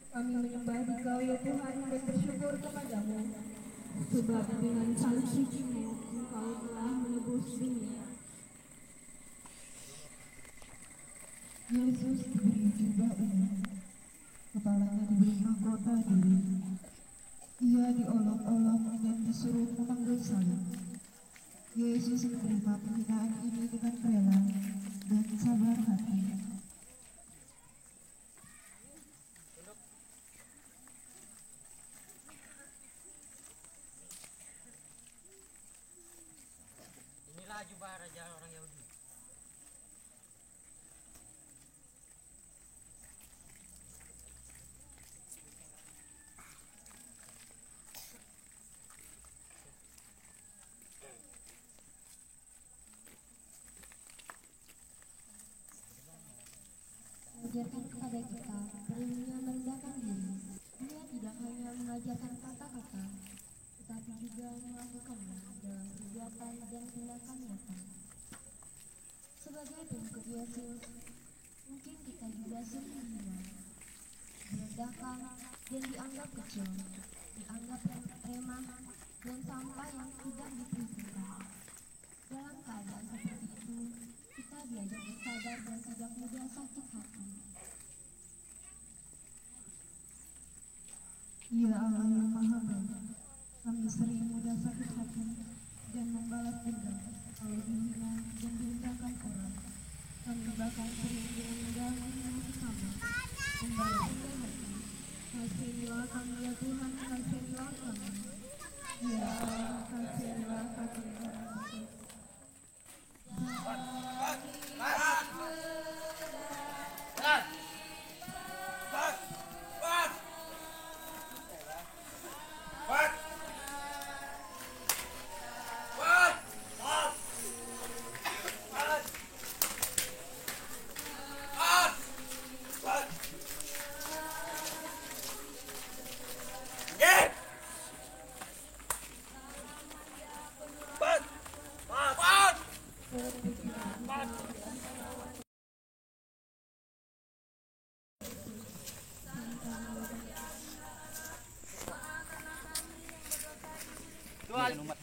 Kami menyembah Dikau ya Tuhan dan bersyukur kepadamu, sebab dengan salib suci-Mu Engkau telah menebus dunia. Yesus diberi jubah ungu, kepalanya diberi mahkota duri. Ia diolok-olok dan disuruh memanggul salib. Yesus menerima penghinaan ini dengan rela dan sabar hati. Inilah jubah raja orang Yahudi. Mengajarkan kepada kita perlunya merendahkan diri. Dia tidak hanya mengajarkan kata-kata, tetapi juga melakukannya dalam kegiatan dan tindakan nyata. Sebagai pengikut Yesus, mungkin kita juga sering direndahkan dan dianggap kecil, dianggap remah dan sampah yang tidak diperhitungkan. Dalam keadaan seperti itu, kita diajak bersabar dan sejak muda sakit hati. Ya Allah yang Maha Baik, kami sering mudah sakit hati dan membalas dendam kalau dihina dan direndahkan orang. Kami bahkan sering dengan mudah menghina sesama, membalas dendam hati. Kasihanilah kami ya Tuhan, kasihanilah kami. Ya Allah, kasihanilah kami.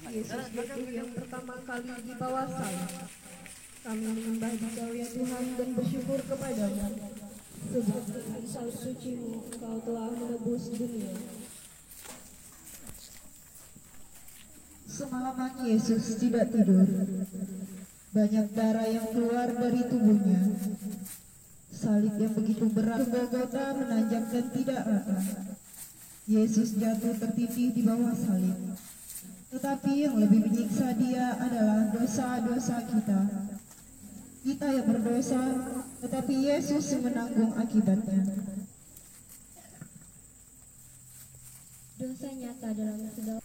Yesus itu yang pertama kali dibawa salib. Kami menyembah Dikau ya Tuhan dan bersyukur kepadamu, sebab dengan salib suci-Mu Engkau telah menebus dunia. Semalaman Yesus tidak tidur. Banyak darah yang keluar dari tubuhnya. Salib yang begitu berat Golgota menanjak dan tidak rata. Yesus jatuh tertindih di bawah salib. Tetapi yang lebih menyiksa dia adalah dosa-dosa kita. Kita yang berdosa, tetapi Yesus yang menanggung akibatnya. Dosa nyata dalam segala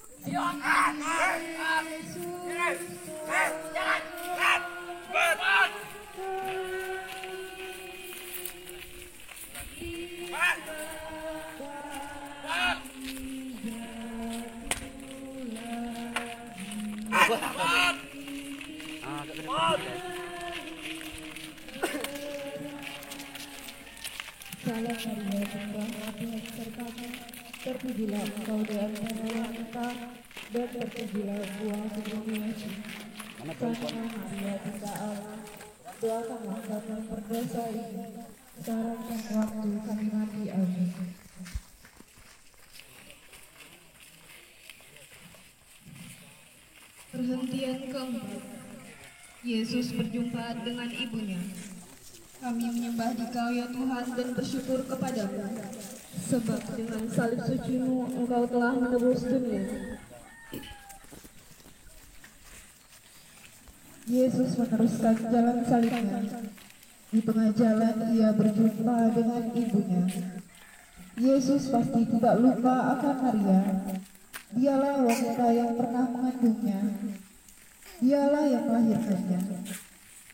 Salam Maria, Bunda Tuhan sertamu, terpujilah Engkau di antara wanita, dan terpujilah buah tubuhmu Yesus. Santa Maria, Bunda Allah, doakanlah kami yang berdosa ini, sekarang dan waktu kami mati. Amin. Perhentian keempat. Yesus berjumpa dengan ibunya. Kami menyembah Dikau ya Tuhan dan bersyukur kepadamu, sebab dengan salib suci-Mu Engkau telah menebus dunia. Yesus meneruskan jalan salibnya. Di tengah jalan ia berjumpa dengan ibunya. Yesus pasti tidak lupa akan Maria. Dialah wanita yang pernah mengandungnya. Dialah yang melahirkannya.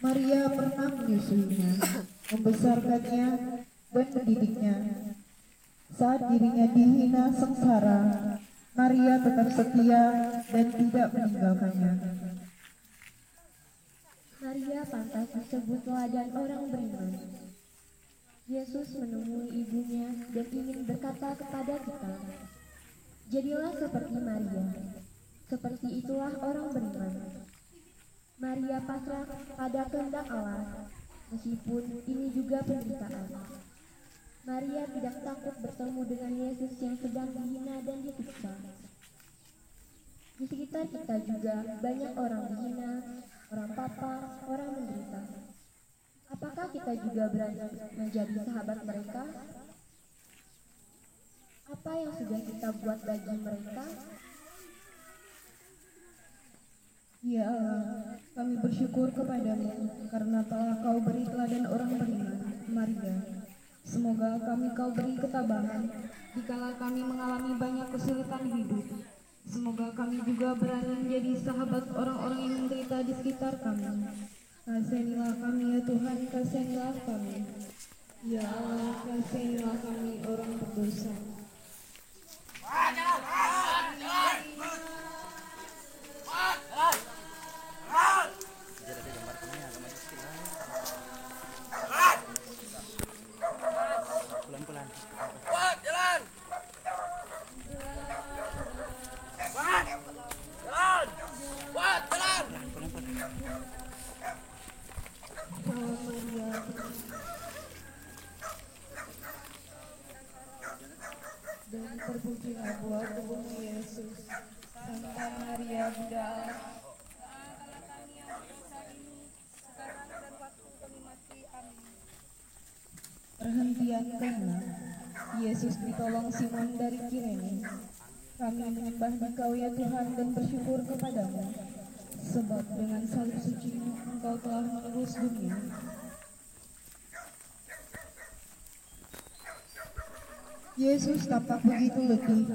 Maria pernah menyusuinya, membesarkannya, dan mendidiknya. Saat dirinya dihina sengsara, Maria tetap setia dan tidak meninggalkannya. Maria pantas disebut teladan orang beriman. Yesus menemui ibunya dan ingin berkata kepada kita, jadilah seperti Maria. Seperti itulah orang beriman. Maria pasrah pada kehendak Allah, meskipun ini juga penderitaan. Maria tidak takut bertemu dengan Yesus yang sedang dihina dan disiksa. Di sekitar kita juga banyak orang dihina, orang papa, orang menderita. Apakah kita juga berani menjadi sahabat mereka? Apa yang sudah kita buat bagi mereka? Ya Allah, kami bersyukur kepadamu karena telah kau beri teladan orang beriman, Maria. Semoga kau beri ketabahan dikala kami mengalami banyak kesulitan hidup. Semoga kami juga berani menjadi sahabat orang-orang yang menderita di sekitar kami. Kasihanilah kami ya Tuhan, kasihanilah kami. Ya Allah, kasihanilah kami orang berdosa. Pelan-pelan. Dan terpujilah buah tubuhmu Yesus. Santa Maria Bunda Allah. Perhentian ke-6. Yesus ditolong Simon dari Kirene. Kami menyembah Engkau ya Tuhan dan bersyukur kepadamu, sebab dengan salib suci Engkau telah menebus dunia. Yesus tampak begitu letih.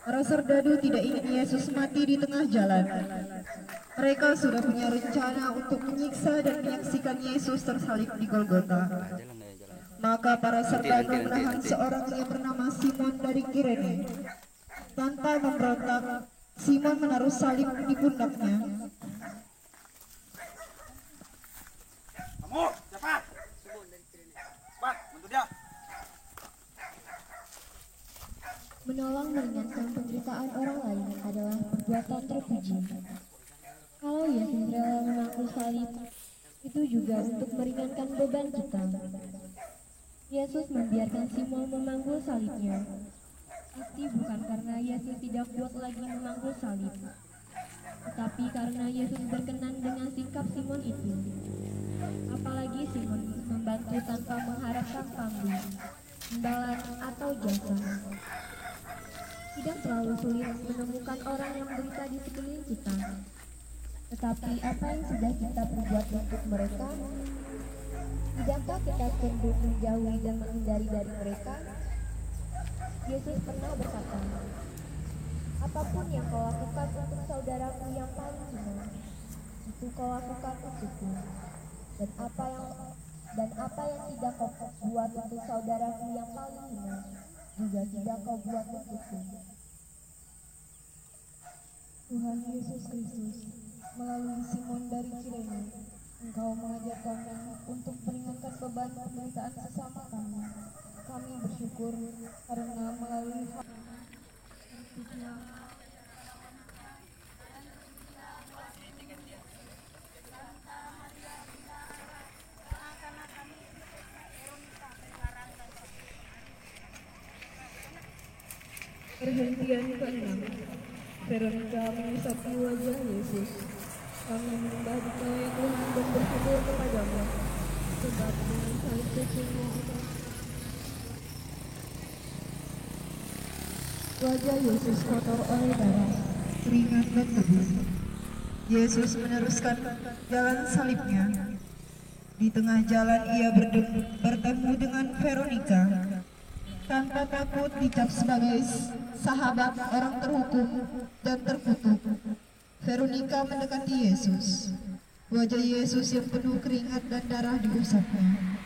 Para serdadu tidak ingin Yesus mati di tengah jalan. Mereka sudah punya rencana untuk menyiksa dan menyaksikan Yesus tersalib di Golgota. Maka para serdadu menahan seorang yang bernama Simon dari Kirene. Tanpa memberontak, Simon menaruh salib di pundaknya. Kamu, siapa? Cepat, bantu dia. Menolong meringankan penderitaan orang lain adalah perbuatan terpuji. Kalau Yesus rela memangku salib, itu juga untuk meringankan beban kita. Yesus membiarkan Simon memanggul salibnya. Pasti bukan karena Yesus tidak kuat lagi memanggul salib, tetapi karena Yesus berkenan dengan sikap Simon itu. Apalagi Simon membantu tanpa mengharapkan panggung, imbalan atau jasa. Tidak terlalu sulit menemukan orang yang menderita di sekeliling kita. Tetapi apa yang sudah kita perbuat untuk mereka? Tidakkah kita cenderung menjauhi dan menghindari dari mereka? Yesus pernah berkata, apapun yang kau lakukan untuk saudaraku yang paling hina, itu kau lakukan untukku. Dan apa yang tidak kau buat untuk saudaraku yang paling hina, juga tidak kau buat untukku. Tuhan Yesus Kristus, melalui Simon dari Kirene, Engkau mengajar kami untuk meringankan beban penderitaan sesama kami. Kami bersyukur karena melalui perhentian ke-6. Veronica mengisapi wajah Yesus. Kami menyembah Dikau ya Tuhan dan bersyukur kepadamu, sebab dengan salib suci-Mu wajah Yesus kotor oleh darah, keringat dan debu. Yesus meneruskan jalan salibnya. Di tengah jalan ia bertemu dengan Veronika. Tanpa takut dicap sebagai sahabat orang terhukum dan terkutuk, Veronika mendekati Yesus. Wajah Yesus yang penuh keringat dan darah diusapnya.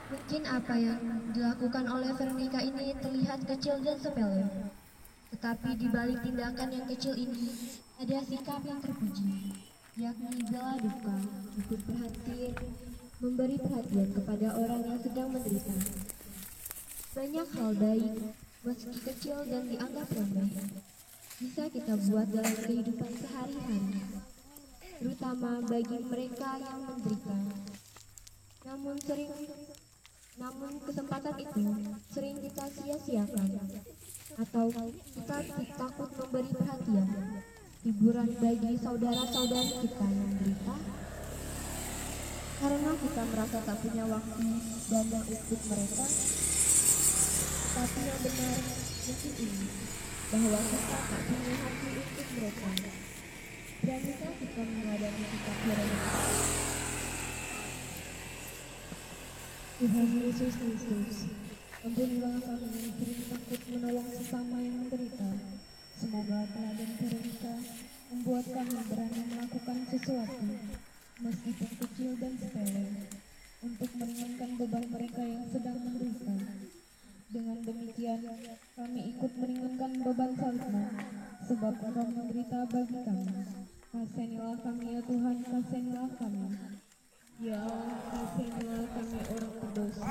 Mungkin apa yang dilakukan oleh Veronika ini terlihat kecil dan sepele. Tetapi di balik tindakan yang kecil ini ada sikap yang terpuji, yakni bela duka, ikut perhatian, memberi perhatian kepada orang yang sedang menderita. Banyak hal baik, meski kecil dan dianggap remeh, bisa kita buat dalam kehidupan sehari-hari, terutama bagi mereka yang menderita. Namun kesempatan itu sering kita sia-siakan, atau kita takut memberi perhatian, hiburan bagi saudara-saudara kita yang menderita, karena kita merasa tak punya waktu dan untuk mereka. Tapi yang benar mungkin ini, bahwa kita tak punya hati untuk mereka. Beranikah kita menghadapi sikap Veronika? Tuhan Yesus Kristus, ampunilah kami yang sering takut menolong sesama yang menderita. Semoga teladan Veronika membuat kami berani melakukan sesuatu, meskipun kecil dan sepele, untuk meringankan beban mereka yang sedang menderita. Dengan demikian, kami ikut meringankan beban salibmu, sebab Engkau menderita bagi kami. Kasihanilah kami ya Tuhan, kasihanilah kami. Ya Allah, kasihanilah kami orang berdosa.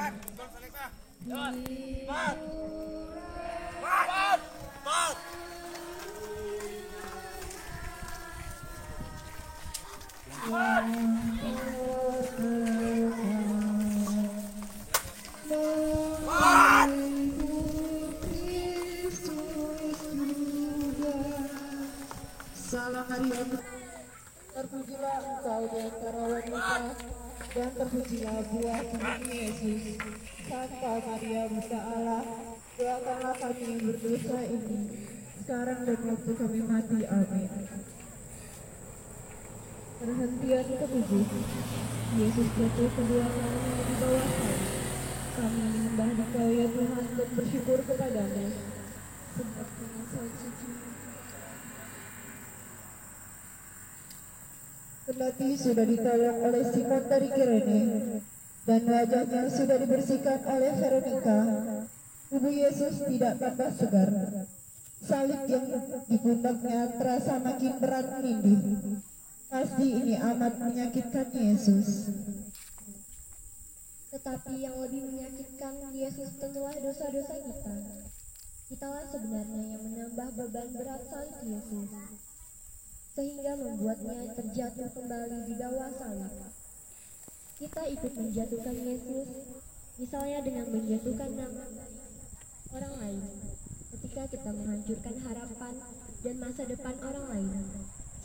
Salam Maria, terpujilah Engkau di antara wanita, dan terpujilah buah tubuhmu Yesus. Santa Maria, Bunda Allah, doakanlah kami yang berdosa ini, sekarang dan waktu kami mati. Amin. Perhentian ketujuh. Yesus jatuh kedua kalinya di bawah salib. Kami menyembah Dikau ya Tuhan dan bersyukur kepadamu, sebab dengan salib suci Kendati sudah ditolong oleh Simon dari Kirene dan wajahnya sudah dibersihkan oleh Veronika, tubuh Yesus tidak tambah segar. Salib yang di pundaknya terasa makin berat menindih. Pasti ini amat menyakitkan Yesus. Tetapi yang lebih menyakitkan Yesus tentulah dosa-dosa kita. Kitalah sebenarnya yang menambah beban berat salib Yesus, sehingga membuatnya terjatuh kembali di bawah salib. Kita ikut menjatuhkan Yesus, misalnya dengan menjatuhkan nama orang lain, ketika kita menghancurkan harapan dan masa depan orang lain,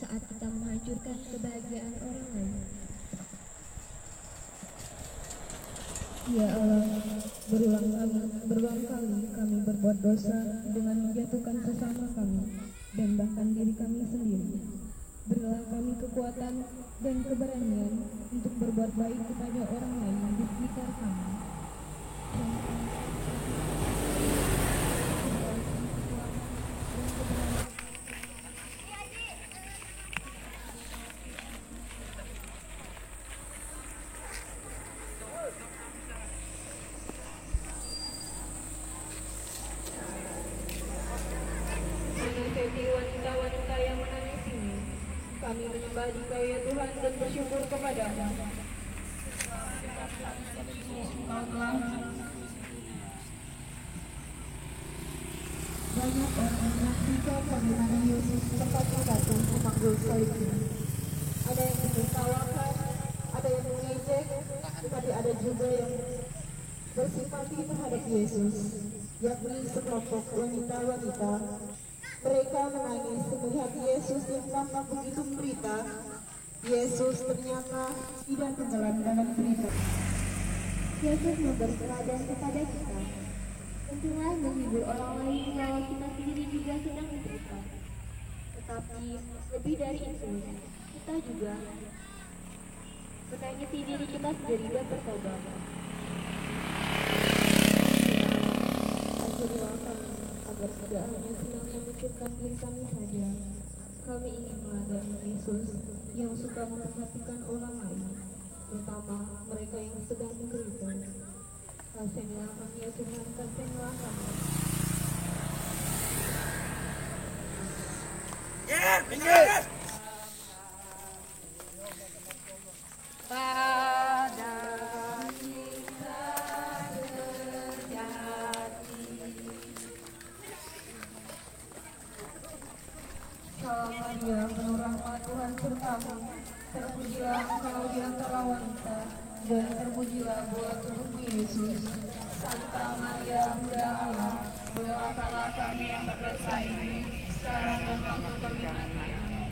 saat kita menghancurkan kebahagiaan orang lain. Ya Allah, berulang kali kami berbuat dosa dengan menjatuhkan sesama kami dan bahkan diri kami sendiri. Berilah kami kekuatan dan keberanian untuk berbuat baik kepada orang lain di sekitar kami. Menasihati wanita-wanita yang menangis ini, kami menyembah Dikau ya Tuhan dan bersyukur kepadamu. Banyak orang menyaksikan bagaimana Yesus tepat jatuh memanggul salibnya. Ada yang menertawakan, ada yang mengejek, tetapi ada juga yang bersimpati terhadap Yesus, yakni sekelompok wanita-wanita. Mereka menangis melihat Yesus yang tampak begitu menderita. Yesus ternyata tidak tenggelam dalam derita. Yesus memberi teladan kepada kita. Tentulah menghibur orang lain kalau kita sendiri juga sedang menderita. Tetapi lebih dari itu, kita juga menangisi diri kita sendiri dan bertobat. Akhirnya kami agar tidak hanya senang memikirkan diri kami saja. Kami ingin meladani Yesus yang suka memperhatikan orang lain, terutama mereka yang sedang menderita. Kasihilah kami ya Tuhan, kasihilah kami. Pinggir! Salam Maria, penuh rahmat Tuhan sertamu. Terpujilah engkau di antara wanita, dan terpujilah buah tubuhmu Yesus. Santa Maria, Bunda Allah, doakanlah kami yang berdosa ini, sekarang dan waktu kami mati. Amin.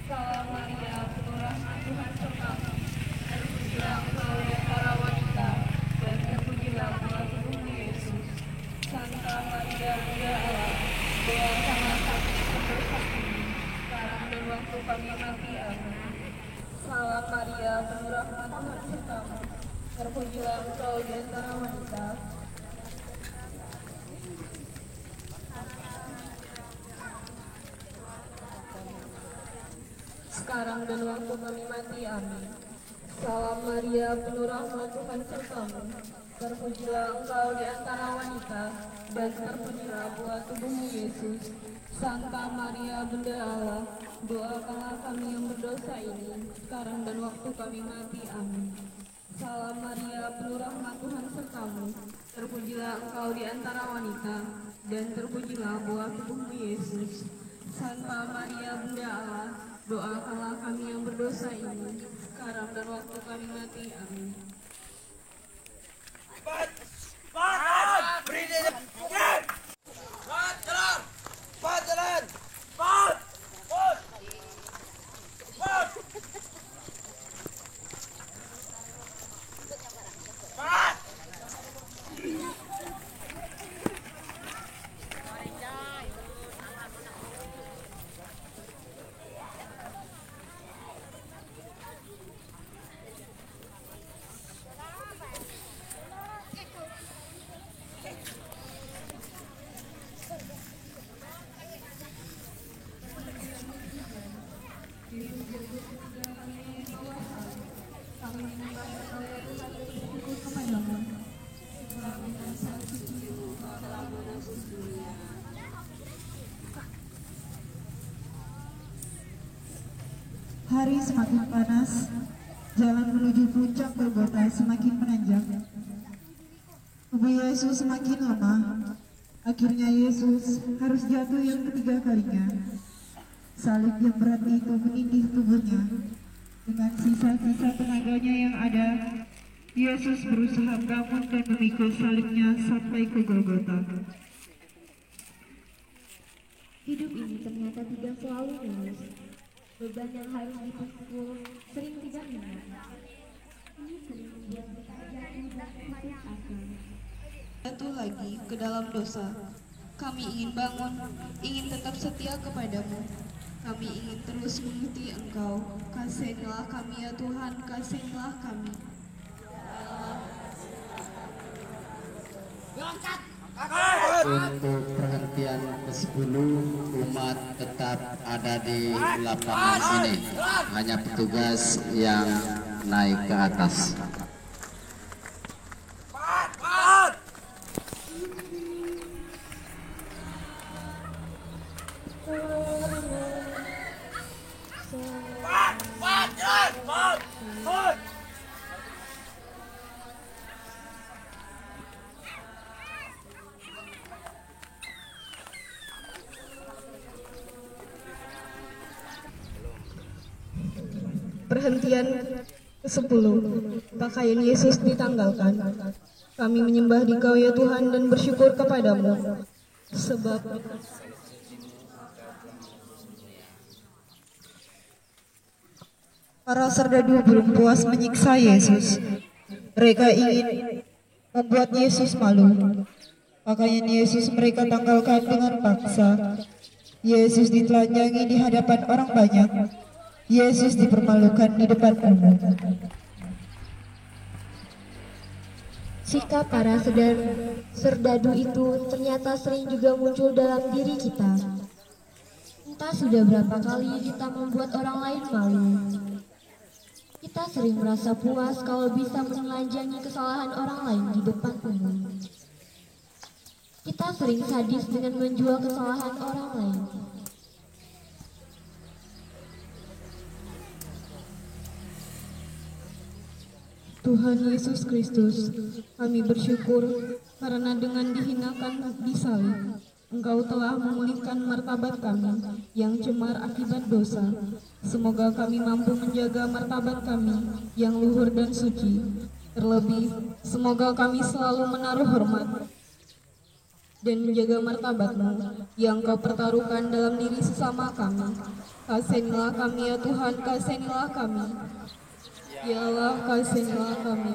Salam Maria, penuh rahmat Tuhan sertamu. Terpujilah engkau di antara wanita, dan terpujilah buah tubuhmu Yesus. Santa Maria, Bunda Allah, doakanlah kami yang berdosa ini, sekarang dan waktu kami mati. Amin. Salam Maria, penuh rahmat Tuhan sertamu. Terpujilah engkau di antara wanita. Sekarang dan waktu kami mati. Amin. Salam Maria, penuh rahmat Tuhan sertamu. Terpujilah engkau di antara wanita, dan terpujilah buah tubuhmu Yesus. Santa Maria, Bunda Allah, doakanlah kami yang berdosa ini, sekarang dan waktu kami mati. Amin. Salam Maria, penuh rahmat Tuhan sertamu. Terpujilah engkau di antara wanita, dan terpujilah buah tubuhmu Yesus. Santa Maria, Bunda Allah, doakanlah kami yang berdosa ini, sekarang dan waktu kami mati. Amin. Beri dia pinggir! Jalan! Jalan! Cepat! Hari semakin panas, jalan menuju puncak Golgota semakin menanjak. Tubuh Yesus semakin lemah. Akhirnya Yesus harus jatuh yang ketiga kalinya. Salib yang berat itu menindih tubuhnya. Dengan sisa-sisa tenaganya yang ada, Yesus berusaha bangun dan memikul salibnya sampai ke Golgota. Hidup ini ternyata tidak selalu mulus. Beban yang harus dipikul sering tidak ringan. Ini sering membuat kita jatuh dan putus asa. Jatuh lagi ke dalam dosa. Kami ingin bangun, ingin tetap setia kepadamu. Kami ingin terus mengikuti Engkau. Kasihilah kami ya Tuhan, kasihilah kami. Untuk perhentian ke-10, umat tetap ada di lapangan ini. Hanya petugas yang naik ke atas. Perhentian ke-10, pakaian Yesus ditanggalkan. Kami menyembah Dikau ya Tuhan dan bersyukur kepadamu, sebab para serdadu belum puas menyiksa Yesus. Mereka ingin membuat Yesus malu. Pakaian Yesus mereka tanggalkan dengan paksa. Yesus ditelanjangi di hadapan orang banyak. Yesus dipermalukan di depan umum. Sikap para serdadu itu ternyata sering juga muncul dalam diri kita. Entah sudah berapa kali kita membuat orang lain malu. Kita sering merasa puas kalau bisa menelanjangi kesalahan orang lain di depan umum. Kita sering sadis dengan menjual kesalahan orang lain. Tuhan Yesus Kristus, kami bersyukur karena dengan dihinakan di salib, Engkau telah memulihkan martabat kami yang cemar akibat dosa. Semoga kami mampu menjaga martabat kami yang luhur dan suci. Terlebih, semoga kami selalu menaruh hormat dan menjaga martabat-Mu yang Kau pertaruhkan dalam diri sesama kami. Kasihanilah kami ya Tuhan, kasihanilah kami. Ya Allah, kasihanilah kami.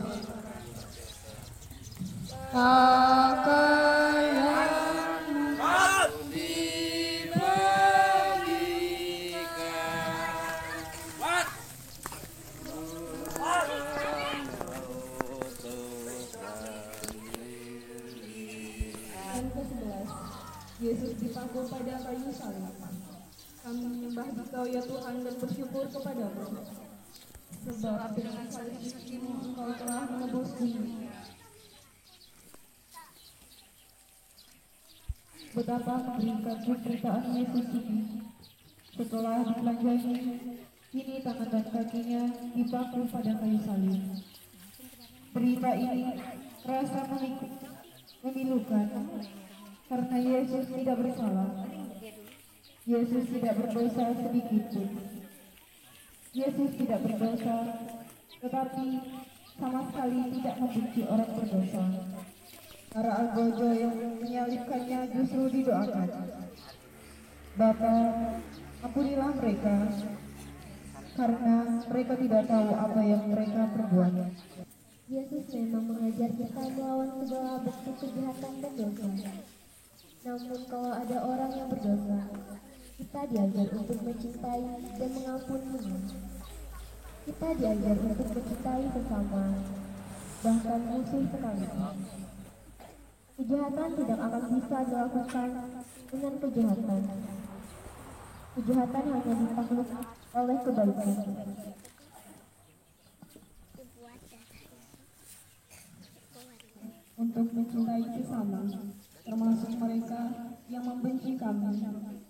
Dan ke-11, Yesus dipaku pada kayu salib. Kami menyembah Engkau ya Tuhan dan bersyukur kepadamu. Sebab dengan salib itu Engkau telah menebus bumi. Betapa mengerikan penderitaan Yesus ini. Setelah ditelanjangi, kini tangan dan kakinya dipaku pada kayu salib. Berita ini terasa memilukan karena Yesus tidak bersalah. Yesus tidak berdosa sedikit pun. Yesus tidak berdosa, tetapi sama sekali tidak membenci orang berdosa. Para algojo yang menyalibkannya justru didoakan. Bapa, ampunilah mereka, karena mereka tidak tahu apa yang mereka perbuat. Yesus memang mengajar kita melawan segala bentuk kejahatan dan dosa. Namun kalau ada orang yang berdosa, kita diajar untuk mencintai dan mengampuninya. Kita diajar untuk mencintai sesama, bahkan musuh sekalipun. Kejahatan tidak akan bisa dilakukan dengan kejahatan. Kejahatan hanya ditakluk oleh kebaikan. Untuk mencintai sesama, termasuk mereka yang membenci kami.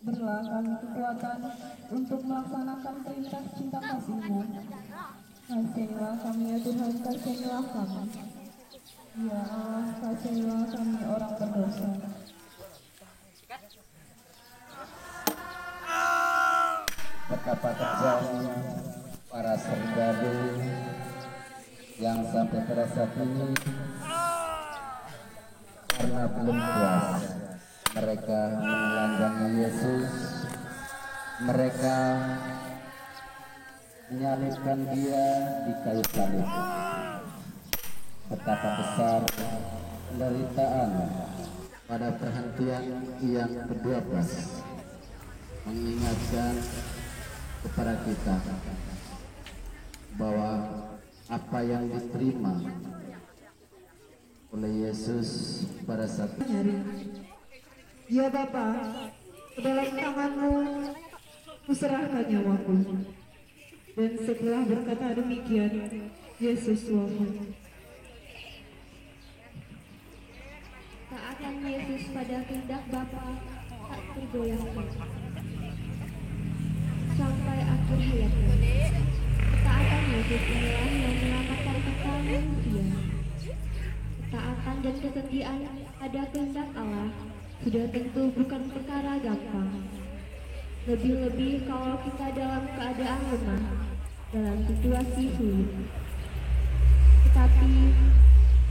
Berilah kami kekuatan untuk melaksanakan perintah cinta kasih-Mu. Kasihanilah kami ya Tuhan, kasihanilah kami. Ya Allah, kasihanilah kami orang berdosa. Betapa kejamnya para serdadu yang sampai terasa kini karena belum puas mereka menelanjangi Yesus, mereka menyalibkan Dia di kayu salib. Betapa besar penderitaan pada perhentian yang ke-12 mengingatkan kepada kita bahwa apa yang diterima oleh Yesus pada saat Ya Bapa, ke dalam tangan-Mu kuserahkan nyawaku. Dan setelah berkata demikian, Yesus wafat. Taatan Yesus pada kehendak Bapa tak tergoyahkan sampai akhir hayatnya. Ketaatan Yesus inilah yang menyelamatkan kita manusia. Ketaatan dan kesetiaan pada kehendak Allah sudah tentu bukan perkara gampang. Lebih-lebih kalau kita dalam keadaan lemah, dalam situasi sulit. Tetapi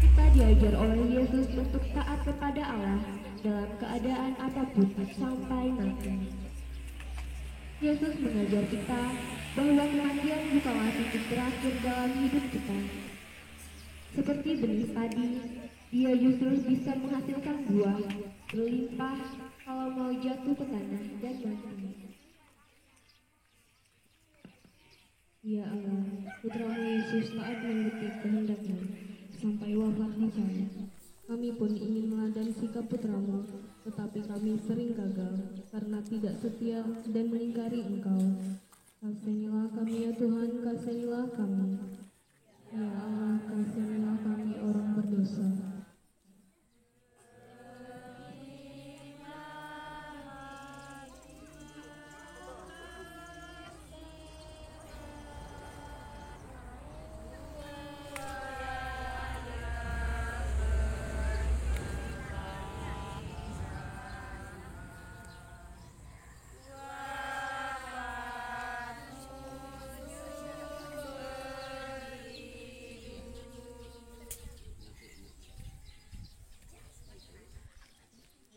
kita diajar oleh Yesus untuk taat kepada Allah dalam keadaan apapun sampai mati. Yesus mengajar kita bahwa kematian bukanlah titik terakhir dalam hidup kita. Seperti benih padi, dia justru bisa menghasilkan buah berlimpah kalau mau jatuh ke tanah dan mati. Ya Allah, putramu Yesus taat mengikuti kehendakmu sampai wafat di sana. Kami pun ingin meladani sikap putramu, tetapi kami sering gagal karena tidak setia dan melingkari Engkau. Kasihanilah kami ya Tuhan, kasihanilah kami. Ya Allah, kasihanilah kami orang berdosa.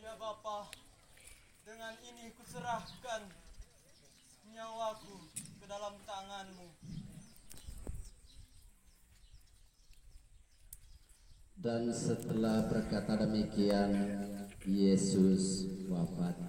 Ya Bapa, dengan ini kuserahkan nyawaku ke dalam tangan-Mu. Dan setelah berkata demikian, Yesus wafat.